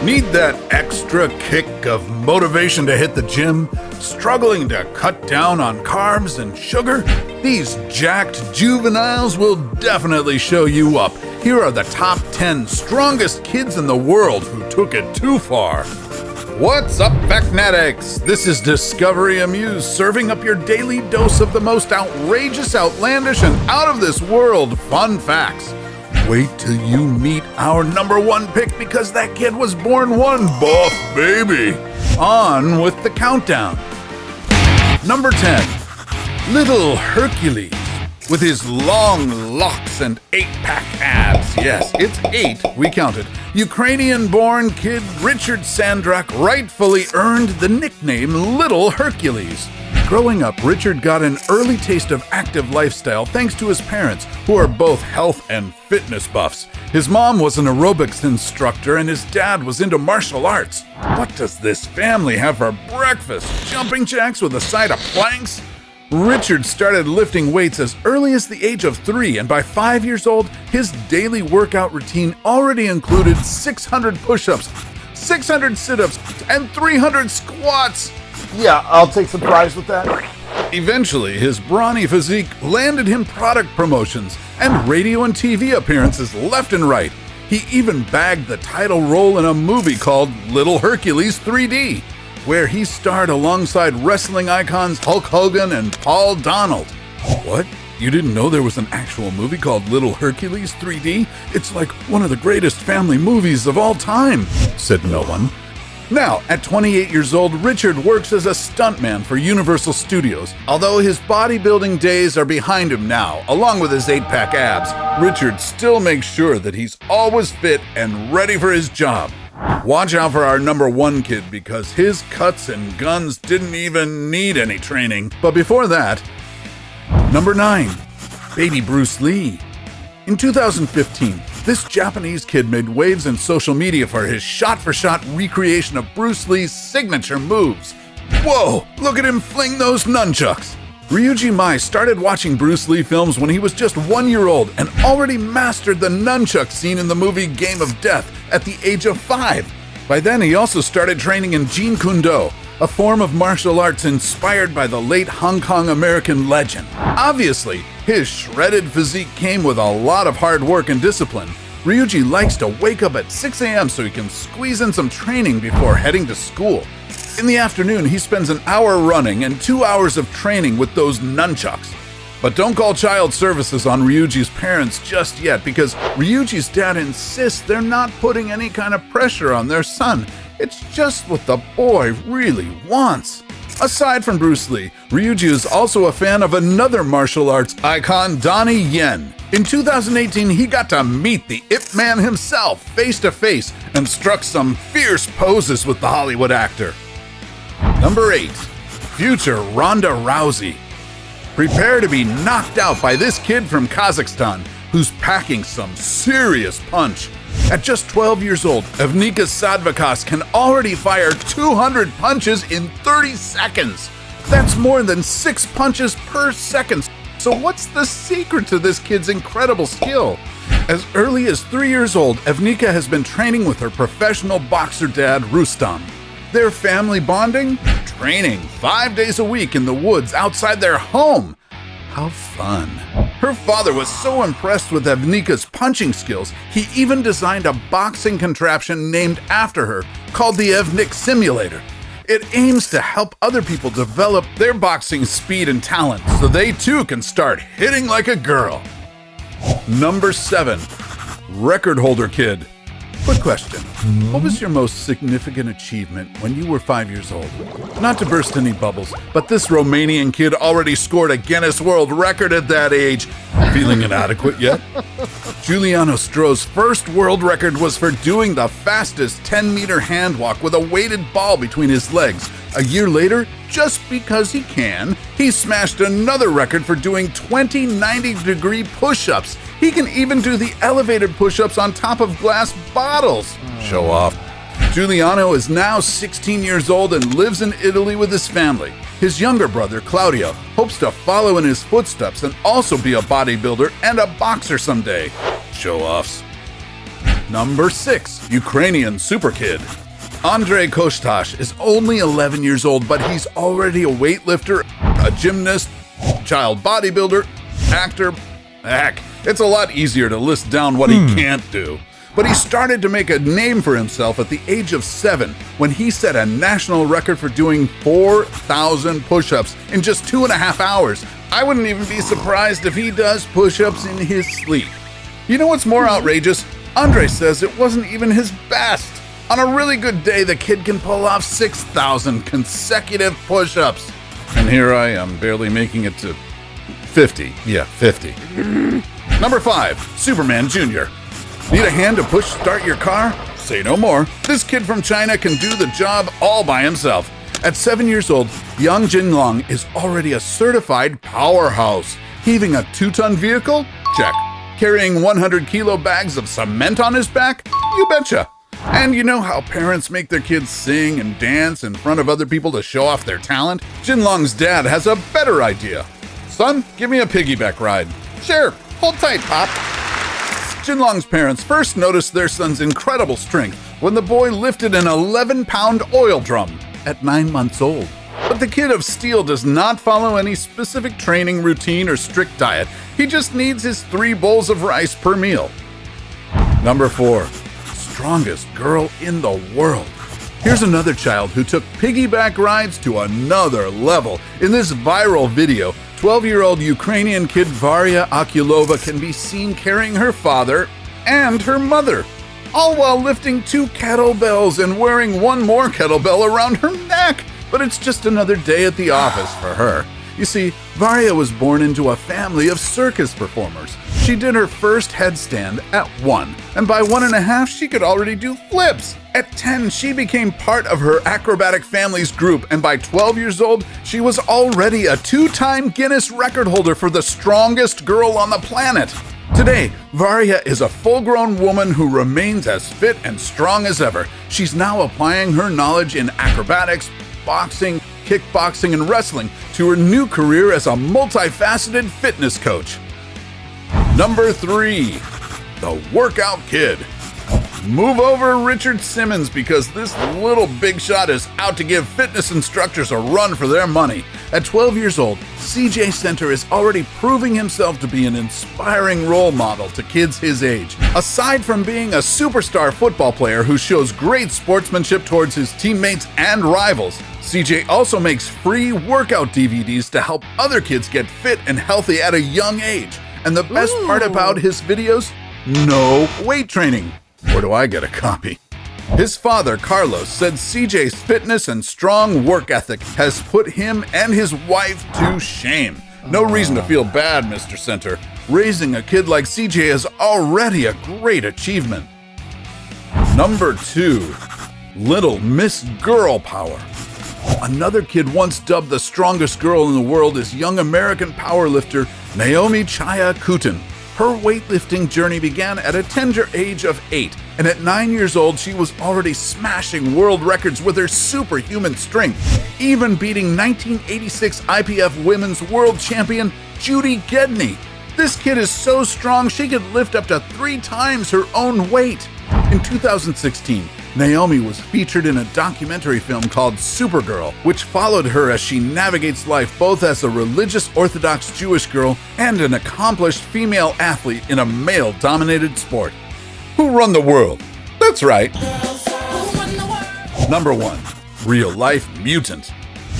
Need that extra kick of motivation to hit the gym? Struggling to cut down on carbs and sugar? These jacked juveniles will definitely show you up. Here are the top 10 strongest kids in the world who took it too far. What's up, Factnetics? This is Discovery Amuse, serving up your daily dose of the most outrageous, outlandish, and out-of-this-world fun facts. Wait till you meet our number one pick because that kid was born one buff baby. On with the countdown. Number 10, Little Hercules. With his long locks and 8-pack abs. Yes, it's 8, we counted. Ukrainian-born kid Richard Sandrak rightfully earned the nickname Little Hercules. Growing up, Richard got an early taste of active lifestyle thanks to his parents, who are both health and fitness buffs. His mom was an aerobics instructor and his dad was into martial arts. What does this family have for breakfast? Jumping jacks with a side of planks? Richard started lifting weights as early as the age of 3, and by 5 years old, his daily workout routine already included 600 push-ups, 600 sit-ups, and 300 squats. Yeah, I'll take some prize with that. Eventually, his brawny physique landed him product promotions and radio and TV appearances left and right. He even bagged the title role in a movie called Little Hercules 3D, where he starred alongside wrestling icons Hulk Hogan and Paul Donald. What? You didn't know there was an actual movie called Little Hercules 3D? It's like one of the greatest family movies of all time, said no one. Now, at 28 years old, Richard works as a stuntman for Universal Studios. Although his bodybuilding days are behind him now, along with his 8-pack abs, Richard still makes sure that he's always fit and ready for his job. Watch out for our number one kid because his cuts and guns didn't even need any training. But before that, number 9, Baby Bruce Lee. In 2015, this Japanese kid made waves in social media for his shot-for-shot recreation of Bruce Lee's signature moves. Whoa, look at him fling those nunchucks! Ryuji Mai started watching Bruce Lee films when he was just 1 year old and already mastered the nunchuck scene in the movie Game of Death at the age of 5. By then, he also started training in Jeet Kune Do, a form of martial arts inspired by the late Hong Kong American legend. Obviously, his shredded physique came with a lot of hard work and discipline. Ryuji likes to wake up at 6 a.m. so he can squeeze in some training before heading to school. In the afternoon, he spends an hour running and 2 hours of training with those nunchucks. But don't call child services on Ryuji's parents just yet because Ryuji's dad insists they're not putting any kind of pressure on their son. It's just what the boy really wants. Aside from Bruce Lee, Ryuji is also a fan of another martial arts icon, Donnie Yen. In 2018, he got to meet the Ip Man himself face to face and struck some fierce poses with the Hollywood actor. Number 8, future Ronda Rousey. Prepare to be knocked out by this kid from Kazakhstan who's packing some serious punch. At just 12 years old, Evnika Sadvakas can already fire 200 punches in 30 seconds. That's more than 6 punches per second. So what's the secret to this kid's incredible skill? As early as 3 years old, Evnika has been training with her professional boxer dad, Rustam. Their family bonding? Training 5 days a week in the woods outside their home. How fun. Her father was so impressed with Evnika's punching skills, he even designed a boxing contraption named after her called the Evnik Simulator. It aims to help other people develop their boxing speed and talent so they too can start hitting like a girl. Number 7, record holder kid. Quick question. What was your most significant achievement when you were 5 years old? Not to burst any bubbles, but this Romanian kid already scored a Guinness World Record at that age. Feeling inadequate yet? Giuliano Stroh's first world record was for doing the fastest 10-meter hand walk with a weighted ball between his legs. A year later, just because he can, he smashed another record for doing 20 90-degree push-ups. He can even do the elevated push-ups on top of glass bottles. Show off. Giuliano is now 16 years old and lives in Italy with his family. His younger brother, Claudio, hopes to follow in his footsteps and also be a bodybuilder and a boxer someday. Show-offs. Number 6. Ukrainian Super Kid. Andrei Koshtash is only 11 years old, but he's already a weightlifter, a gymnast, child bodybuilder, actor. Heck, it's a lot easier to list down what he can't do. But he started to make a name for himself at the age of 7 when he set a national record for doing 4,000 push-ups in just 2.5 hours. I wouldn't even be surprised if he does push-ups in his sleep. You know what's more outrageous? Andre says it wasn't even his best. On a really good day, the kid can pull off 6,000 consecutive push-ups. And here I am, barely making it to 50. Yeah, 50. Number 5, Superman Jr. Need a hand to push start your car? Say no more. This kid from China can do the job all by himself. At 7 years old, young Jinlong is already a certified powerhouse. Heaving a 2-ton vehicle? Check. Carrying 100-kilo bags of cement on his back? You betcha. And you know how parents make their kids sing and dance in front of other people to show off their talent? Jinlong's dad has a better idea. Son, give me a piggyback ride. Sure, hold tight, Pop. Jinlong's parents first noticed their son's incredible strength when the boy lifted an 11-pound oil drum at 9 months old. But the kid of steel does not follow any specific training routine or strict diet. He just needs his 3 bowls of rice per meal. Number 4. Strongest girl in the world. Here's another child who took piggyback rides to another level. In this viral video, 12-year-old Ukrainian kid Varia Akulova can be seen carrying her father and her mother, all while lifting 2 kettlebells and wearing 1 more kettlebell around her neck. But it's just another day at the office for her. You see, Varia was born into a family of circus performers. She did her first headstand at 1, and by 1.5, she could already do flips. At 10, she became part of her acrobatic family's group, and by 12 years old, she was already a 2-time Guinness record holder for the strongest girl on the planet. Today, Varia is a full-grown woman who remains as fit and strong as ever. She's now applying her knowledge in acrobatics, boxing, kickboxing, and wrestling to her new career as a multifaceted fitness coach. Number 3, the Workout Kid. Move over Richard Simmons because this little big shot is out to give fitness instructors a run for their money. At 12 years old, CJ Center is already proving himself to be an inspiring role model to kids his age. Aside from being a superstar football player who shows great sportsmanship towards his teammates and rivals, CJ also makes free workout DVDs to help other kids get fit and healthy at a young age. And the best part about his videos? No weight training. Where do I get a copy? His father, Carlos, said CJ's fitness and strong work ethic has put him and his wife to shame. No reason to feel bad, Mr. Center. Raising a kid like CJ is already a great achievement. Number 2, Little Miss Girl Power. Another kid once dubbed the strongest girl in the world is young American powerlifter Naomi Chaya Kutin. Her weightlifting journey began at a tender age of 8, and at 9 years old, she was already smashing world records with her superhuman strength, even beating 1986 IPF Women's World Champion Judy Gedney. This kid is so strong she could lift up to 3 times her own weight. In 2016, Naomi was featured in a documentary film called Supergirl, which followed her as she navigates life both as a religious Orthodox Jewish girl and an accomplished female athlete in a male-dominated sport. Who run the world? That's right. Number 1, Real-Life Mutant.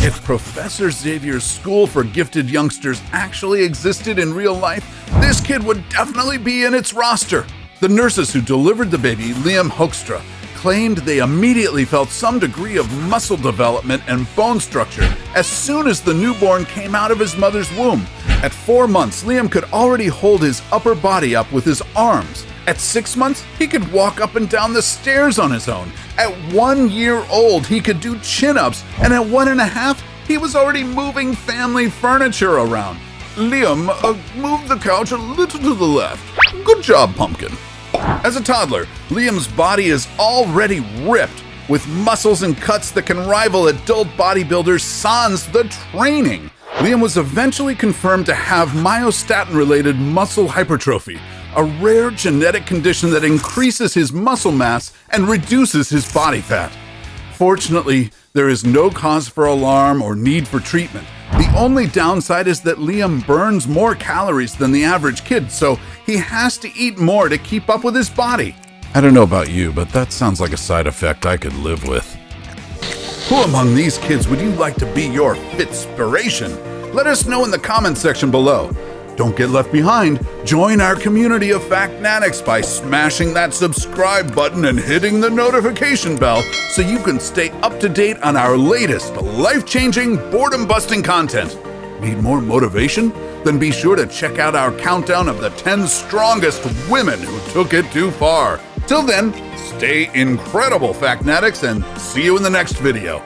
If Professor Xavier's School for Gifted Youngsters actually existed in real life, this kid would definitely be in its roster. The nurses who delivered the baby, Liam Hoekstra, claimed they immediately felt some degree of muscle development and bone structure as soon as the newborn came out of his mother's womb. At 4 months, Liam could already hold his upper body up with his arms. At 6 months, he could walk up and down the stairs on his own. At 1 year old, he could do chin-ups, and at 1.5, he was already moving family furniture around. Liam, move the couch a little to the left. Good job, Pumpkin. As a toddler, Liam's body is already ripped, with muscles and cuts that can rival adult bodybuilder Sans the Training. Liam was eventually confirmed to have myostatin-related muscle hypertrophy, a rare genetic condition that increases his muscle mass and reduces his body fat. Fortunately, there is no cause for alarm or need for treatment. The only downside is that Liam burns more calories than the average kid, so he has to eat more to keep up with his body. I don't know about you, but that sounds like a side effect I could live with. Who among these kids would you like to be your Fitspiration? Let us know in the comments section below. Don't get left behind. Join our community of Factnatics by smashing that subscribe button and hitting the notification bell so you can stay up to date on our latest life-changing, boredom-busting content. Need more motivation? Then be sure to check out our countdown of the 10 strongest women who took it too far. Till then, stay incredible, Factnatics, and see you in the next video.